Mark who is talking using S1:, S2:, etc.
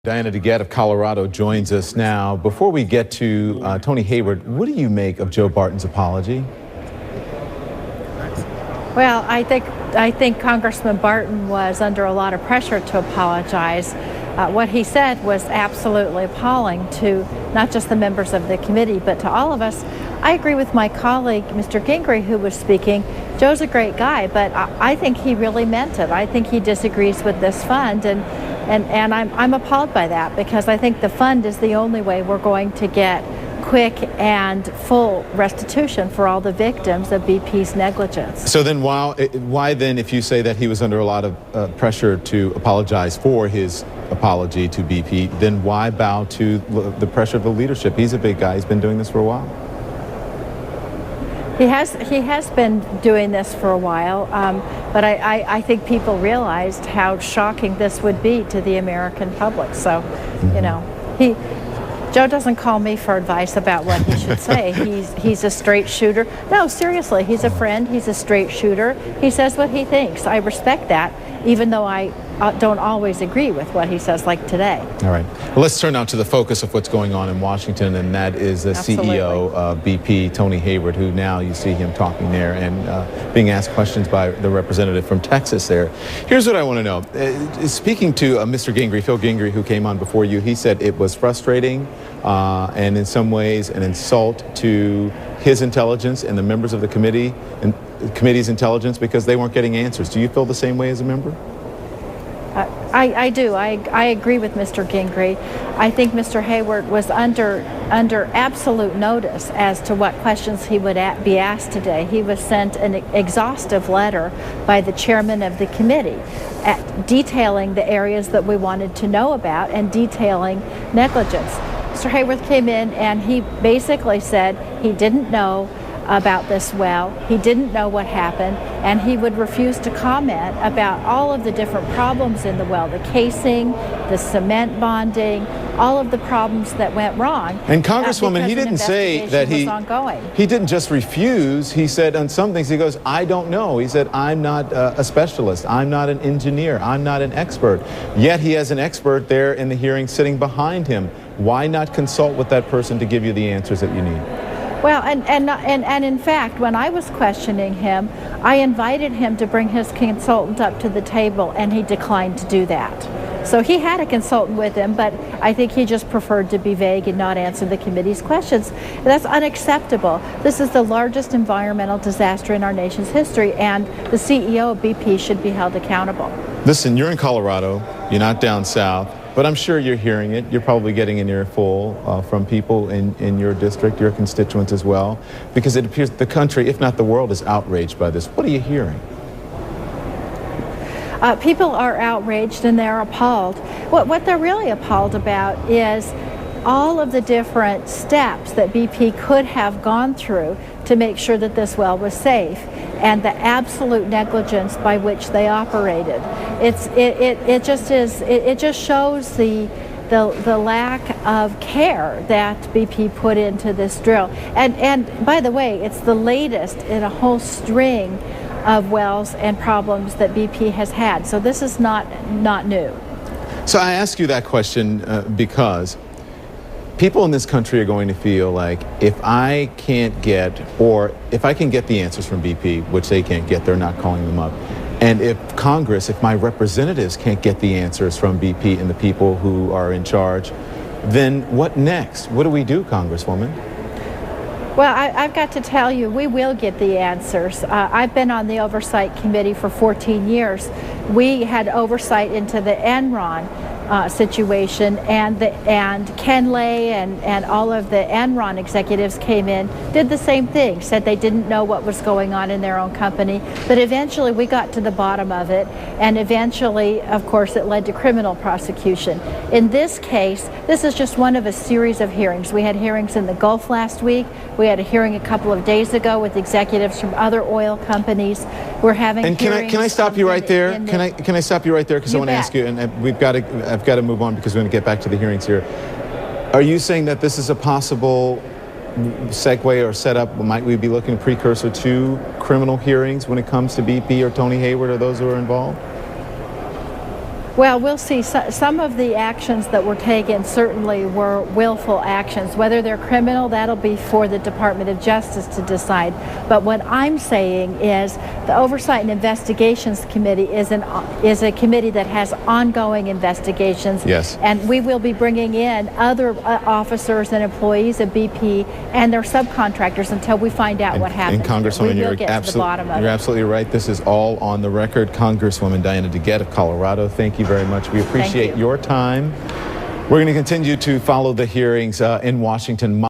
S1: Diana DeGette of Colorado joins us now. Before we get to Tony Hayward, what do you make of Joe Barton's apology?
S2: Well, I think Congressman Barton was under a lot of pressure to apologize. What he said was absolutely appalling to not just the members of the committee, but to all of us. I agree with my colleague, Mr. Gingrey, who was speaking. Joe's a great guy, but I think he really meant it. I think he disagrees with this fund, and I'm appalled by that, because I think the fund is the only way we're going to get quick and full restitution for all the victims of BP's negligence.
S1: So then why then, if you say that he was under a lot of pressure to apologize for his apology to BP, then why bow to the pressure of the leadership? He's a big guy. He's been doing this for a while.
S2: He has been doing this for a while, but I think people realized how shocking this would be to the American public. So, you know, Joe doesn't call me for advice about what he should say. He's a straight shooter. No, seriously, he's a friend. He's a straight shooter. He says what he thinks. I respect that, even though I don't always agree with what he says, like today.
S1: All right. Well, let's turn now to the focus of what's going on in Washington, and that is the CEO of BP, Tony Hayward, who now you see him talking there and being asked questions by the representative from Texas there. Here's what I want to know. Speaking to Mr. Gingrey, Phil Gingrey, who came on before you, he said it was frustrating and in some ways an insult to his intelligence and the members of the committee and the committee's intelligence because they weren't getting answers. Do you feel the same way as a member?
S2: I do. I agree with Mr. Gingrey. I think Mr. Hayward was under absolute notice as to what questions he would be asked today. He was sent an exhaustive letter by the chairman of the committee detailing the areas that we wanted to know about and detailing negligence. Mr. Hayward came in and he basically said he didn't know about this well, he didn't know what happened, and he would refuse to comment about all of the different problems in the well, the casing, the cement bonding, all of the problems that went wrong.
S1: And Congresswoman, he didn't say that he didn't just refuse. He said on some things, he goes, I don't know. He said, I'm not a specialist. I'm not an engineer. I'm not an expert. Yet he has an expert there in the hearing sitting behind him. Why not consult with that person to give you the answers that you need?
S2: Well, and in fact, when I was questioning him, I invited him to bring his consultant up to the table, and he declined to do that. So he had a consultant with him, but I think he just preferred to be vague and not answer the committee's questions. That's unacceptable. This is the largest environmental disaster in our nation's history, and the CEO of BP should be held accountable.
S1: Listen, you're in Colorado. You're not down south. But I'm sure you're hearing it. You're probably getting an earful from people in your district, your constituents as well, because it appears the country, if not the world, is outraged by this. What are you hearing?
S2: People are outraged and they're appalled. What they're really appalled about is all of the different steps that BP could have gone through to make sure that this well was safe, and the absolute negligence by which they operated. It just shows the lack of care that BP put into this drill. And by the way, it's the latest in a whole string of wells and problems that BP has had. So this is not new.
S1: So I ask you that question because people in this country are going to feel like if I can get the answers from BP, which they can't get, they're not calling them up. And if Congress, if my representatives can't get the answers from BP and the people who are in charge, then what next? What do we do, Congresswoman?
S2: Well, I've got to tell you, we will get the answers. I've been on the Oversight Committee for 14 years. We had oversight into the Enron situation, and Ken Lay and all of the Enron executives came in, did the same thing, said they didn't know what was going on in their own company, but eventually we got to the bottom of it, and eventually, of course, it led to criminal prosecution. In this case, this is just one of a series of hearings. We had hearings in the Gulf last week. We had a hearing a couple of days ago with executives from other oil companies. We're having hearings.
S1: Can I stop you right there? Can I stop you right there, because I want to ask you, and I've got to move on because we're going to get back to the hearings here. Are you saying that this is a possible segue or setup? Might we be looking at a precursor to criminal hearings when it comes to BP or Tony Hayward or those who are involved?
S2: Well, we'll see. Some of the actions that were taken certainly were willful actions. Whether they're criminal, that'll be for the Department of Justice to decide. But what I'm saying is the Oversight and Investigations Committee is a committee that has ongoing investigations.
S1: Yes.
S2: And we will be bringing in other officers and employees of BP and their subcontractors until we find out what happened.
S1: And Congresswoman,
S2: we will get to the bottom of it.
S1: You're absolutely right. This is all on the record. Congresswoman Diana DeGette of Colorado, thank you very much. We appreciate your time. We're going to continue to follow the hearings in Washington.